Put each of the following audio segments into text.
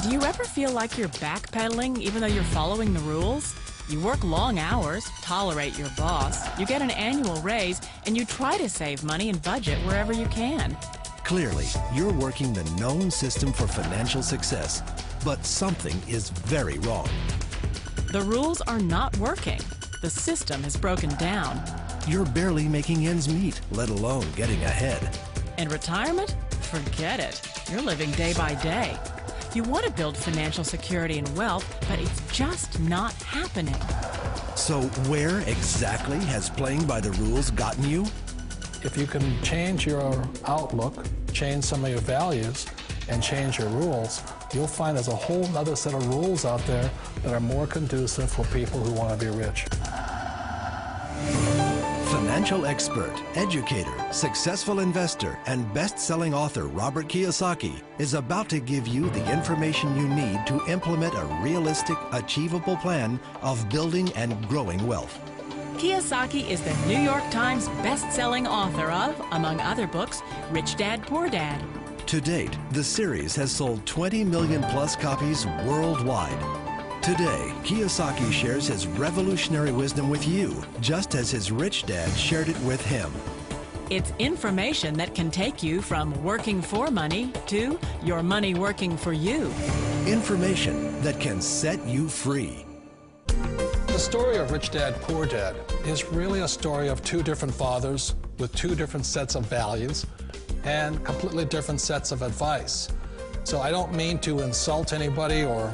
Do you ever feel like you're backpedaling even though you're following the rules? You work long hours, tolerate your boss, you get an annual raise, and you try to save money and budget wherever you can. Clearly, you're working the known system for financial success, but something is very wrong. The rules are not working. The system has broken down. You're barely making ends meet, let alone getting ahead. And retirement? Forget it. You're living day by day. You want to build financial security and wealth, but it's just not happening. So where exactly has playing by the rules gotten you? If you can change your outlook, change some of your values, and change your rules, you'll find there's a whole other set of rules out there that are more conducive for people who want to be rich. Financial expert, educator, successful investor, and best-selling author Robert Kiyosaki is about to give you the information you need to implement a realistic, achievable plan of building and growing wealth. Kiyosaki is the New York Times best-selling author of, among other books, Rich Dad, Poor Dad. To date, the series has sold 20 million plus copies worldwide. Today, Kiyosaki shares his revolutionary wisdom with you, just as his rich dad shared it with him. It's information that can take you from working for money to your money working for you. Information that can set you free. The story of Rich Dad, Poor Dad is really a story of two different fathers with two different sets of values and completely different sets of advice. So I don't mean to insult anybody or,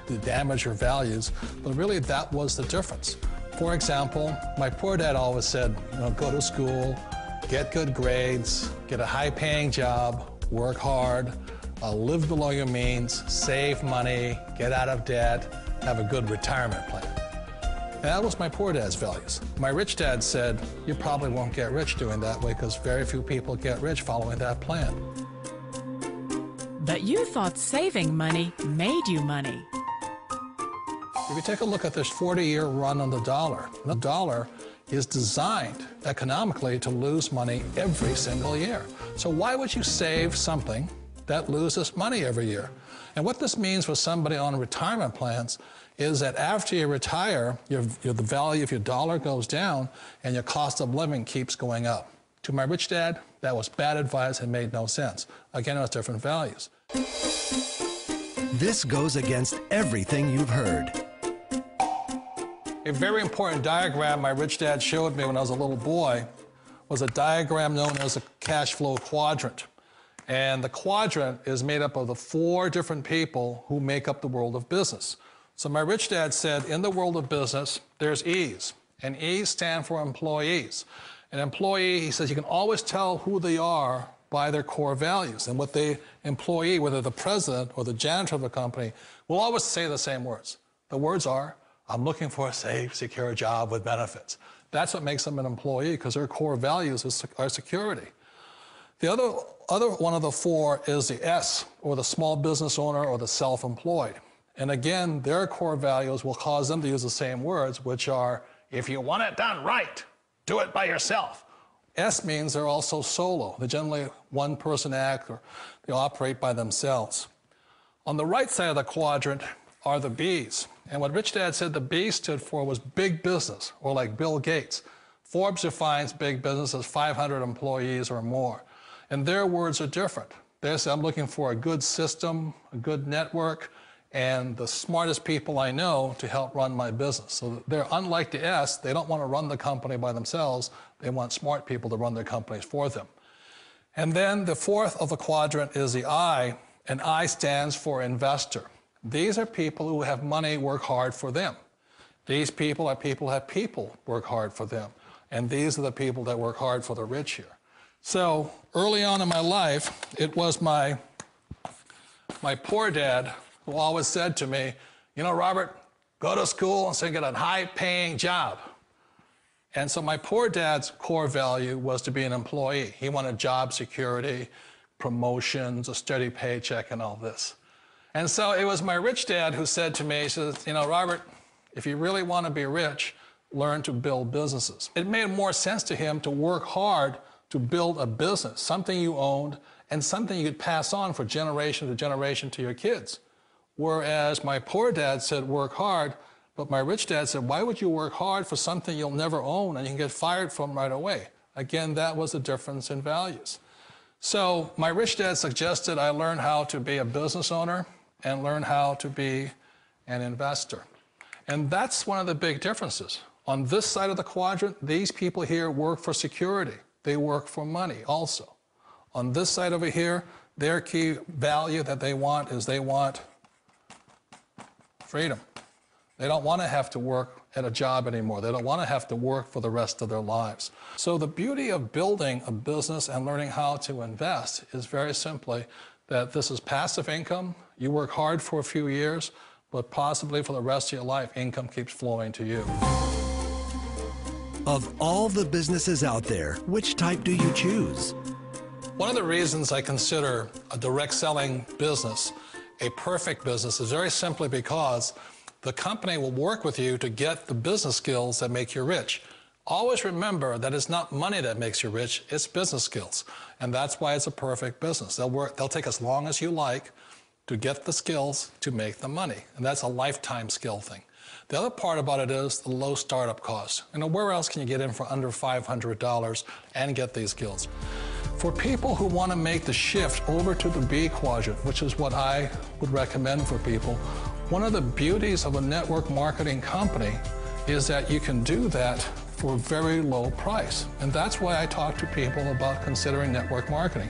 to damage your values, but really that was the difference. For example, my poor dad always said, go to school, get good grades, get a high-paying job, work hard, live below your means, save money, get out of debt, have a good retirement plan. And that was my poor dad's values. My rich dad said, you probably won't get rich doing that way because very few people get rich following that plan. But you thought saving money made you money. If you take a look at this 40-year run on the dollar is designed economically to lose money every single year. So why would you save something that loses money every year? And what this means for somebody on retirement plans is that after you retire, the value of your dollar goes down and your cost of living keeps going up. To my rich dad, that was bad advice and made no sense. Again, it was different values. This goes against everything you've heard. A very important diagram my rich dad showed me when I was a little boy was a diagram known as a cash flow quadrant. And the quadrant is made up of the four different people who make up the world of business. So my rich dad said, in the world of business, there's E's, and E's stand for employees. An employee, he says, you can always tell who they are by their core values. And what the employee, whether the president or the janitor of the company, will always say the same words. The words are, I'm looking for a safe, secure job with benefits. That's what makes them an employee, because their core values are security. The other one of the four is the S, or the small business owner or the self-employed. And again, their core values will cause them to use the same words, which are, if you want it done right, do it by yourself. S means they're also solo. They're generally one-person act, or they operate by themselves. On the right side of the quadrant are the B's. And what Rich Dad said the B stood for was big business, or like Bill Gates. Forbes defines big business as 500 employees or more. And their words are different. They say, I'm looking for a good system, a good network, and the smartest people I know to help run my business. So they're unlike the S. They don't want to run the company by themselves. They want smart people to run their companies for them. And then the fourth of the quadrant is the I, and I stands for investor. These are people who have money work hard for them. These people are people who have people work hard for them. And these are the people that work hard for the rich here. So early on in my life, it was my poor dad who always said to me, Robert, go to school and so get a high-paying job. And so my poor dad's core value was to be an employee. He wanted job security, promotions, a steady paycheck, and all this. And so it was my rich dad who said to me, he says, Robert, if you really want to be rich, learn to build businesses. It made more sense to him to work hard to build a business, something you owned, and something you could pass on for generation to generation to your kids. Whereas my poor dad said, work hard, but my rich dad said, why would you work hard for something you'll never own and you can get fired from right away? Again, that was a difference in values. So my rich dad suggested I learn how to be a business owner and learn how to be an investor. And that's one of the big differences. On this side of the quadrant, these people here work for security. They work for money also. On this side over here, their key value that they want is they want freedom. They don't want to have to work at a job anymore. They don't want to have to work for the rest of their lives. So the beauty of building a business and learning how to invest is very simply that this is passive income. You work hard for a few years, but possibly for the rest of your life, income keeps flowing to you. Of all the businesses out there, which type do you choose? One of the reasons I consider a direct selling business a perfect business is very simply because the company will work with you to get the business skills that make you rich. Always remember that it's not money that makes you rich, it's business skills. And that's why it's a perfect business. They'll take as long as you like to get the skills to make the money. And that's a lifetime skill thing. The other part about it is the low startup cost. You know, where else can you get in for under $500 and get these skills? For people who want to make the shift over to the B quadrant, which is what I would recommend for people, one of the beauties of a network marketing company is that you can do that for a very low price. And that's why I talk to people about considering network marketing.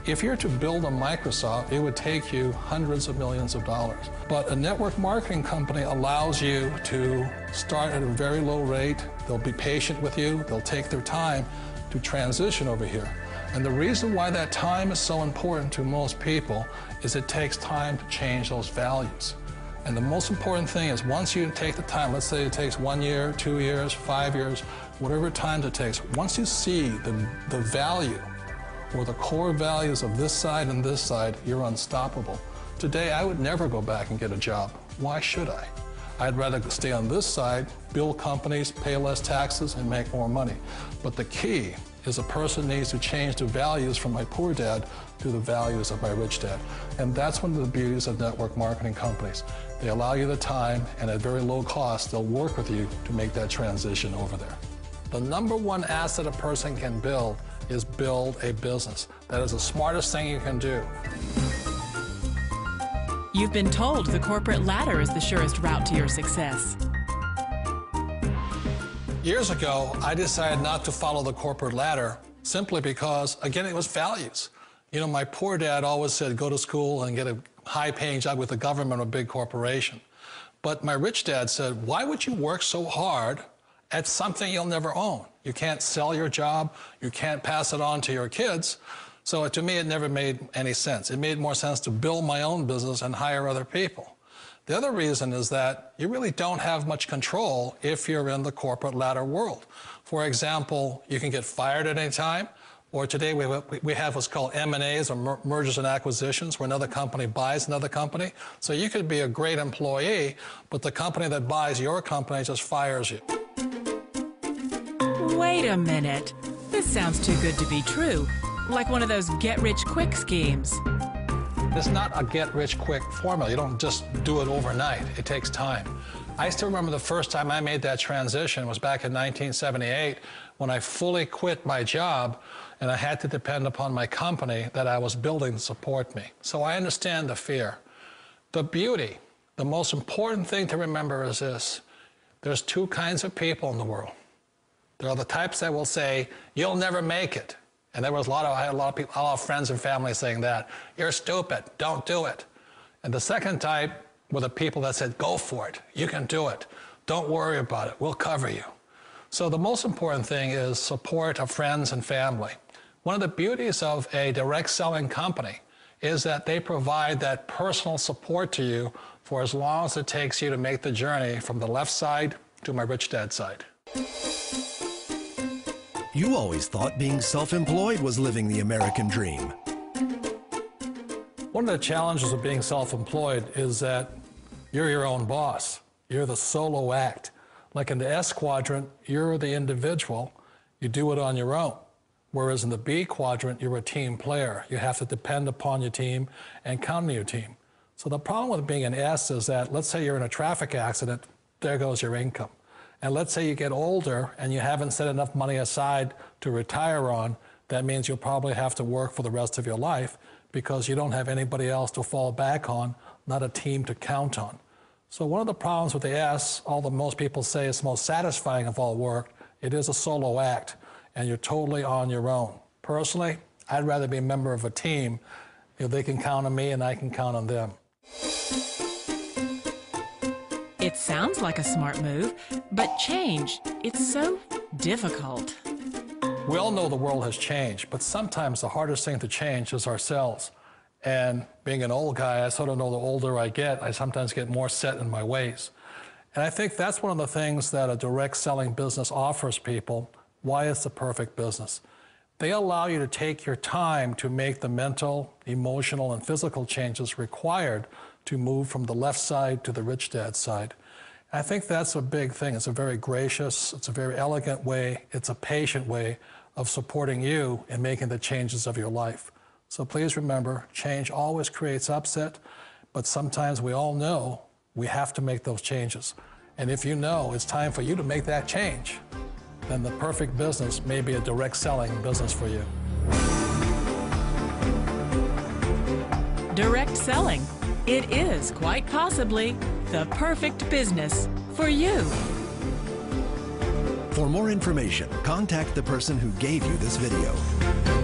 If you're to build a Microsoft, it would take you hundreds of millions of dollars. But a network marketing company allows you to start at a very low rate. They'll be patient with you. They'll take their time to transition over here. And the reason why that time is so important to most people is it takes time to change those values. And the most important thing is once you take the time, let's say it takes 1 year, 2 years, 5 years, whatever time it takes, once you see the value or the core values of this side and this side, you're unstoppable. Today, I would never go back and get a job. Why should I? I'd rather stay on this side, build companies, pay less taxes, and make more money. But the key is a person needs to change the values from my poor dad to the values of my rich dad. And that's one of the beauties of network marketing companies. They allow you the time, and at very low cost, they'll work with you to make that transition over there. The number one asset a person can build is build a business. That is the smartest thing you can do. You've been told the corporate ladder is the surest route to your success. Years ago, I decided not to follow the corporate ladder simply because, again, it was values. You know, my poor dad always said, go to school and get a high-paying job with the government or a big corporation. But my rich dad said, why would you work so hard at something you'll never own? You can't sell your job. You can't pass it on to your kids. So to me, it never made any sense. It made more sense to build my own business and hire other people. The other reason is that you really don't have much control if you're in the corporate ladder world. For example, you can get fired at any time, or today we have what's called M&As, or mergers and acquisitions, where another company buys another company. So you could be a great employee, but the company that buys your company just fires you. Wait a minute. This sounds too good to be true. Like one of those get-rich-quick schemes. It's not a get-rich-quick formula. You don't just do it overnight. It takes time. I still remember the first time I made that transition was back in 1978 when I fully quit my job and I had to depend upon my company that I was building to support me. So I understand the fear. The beauty, the most important thing to remember is this. There's two kinds of people in the world. There are the types that will say, you'll never make it. And there was I had a lot of people, a lot of friends and family saying that. You're stupid, don't do it. And the second type were the people that said, go for it, you can do it. Don't worry about it, we'll cover you. So the most important thing is support of friends and family. One of the beauties of a direct selling company is that they provide that personal support to you for as long as it takes you to make the journey from the left side to my rich dad side. You always thought being self-employed was living the American dream. One of the challenges of being self-employed is that you're your own boss. You're the solo act. Like in the S quadrant, you're the individual. You do it on your own. Whereas in the B quadrant, you're a team player. You have to depend upon your team and count on your team. So the problem with being an S is that, let's say you're in a traffic accident, there goes your income. And let's say you get older and you haven't set enough money aside to retire on, that means you'll probably have to work for the rest of your life because you don't have anybody else to fall back on, not a team to count on. So one of the problems with the S, although most people say it's the most satisfying of all work, it is a solo act, and you're totally on your own. Personally, I'd rather be a member of a team. They can count on me and I can count on them. It sounds like a smart move, but change, it's so difficult. We all know the world has changed, but sometimes the hardest thing to change is ourselves. And being an old guy, I sort of know the older I get, I sometimes get more set in my ways. And I think that's one of the things that a direct selling business offers people, why it's the perfect business. They allow you to take your time to make the mental, emotional, and physical changes required to move from the left side to the rich dad side. I think that's a big thing. It's a very gracious, it's a very elegant way, it's a patient way of supporting you in making the changes of your life. So please remember, change always creates upset, but sometimes we all know we have to make those changes. And if you know it's time for you to make that change, then the perfect business may be a direct selling business for you. Direct selling. It is quite possibly the perfect business for you. For more information, contact the person who gave you this video.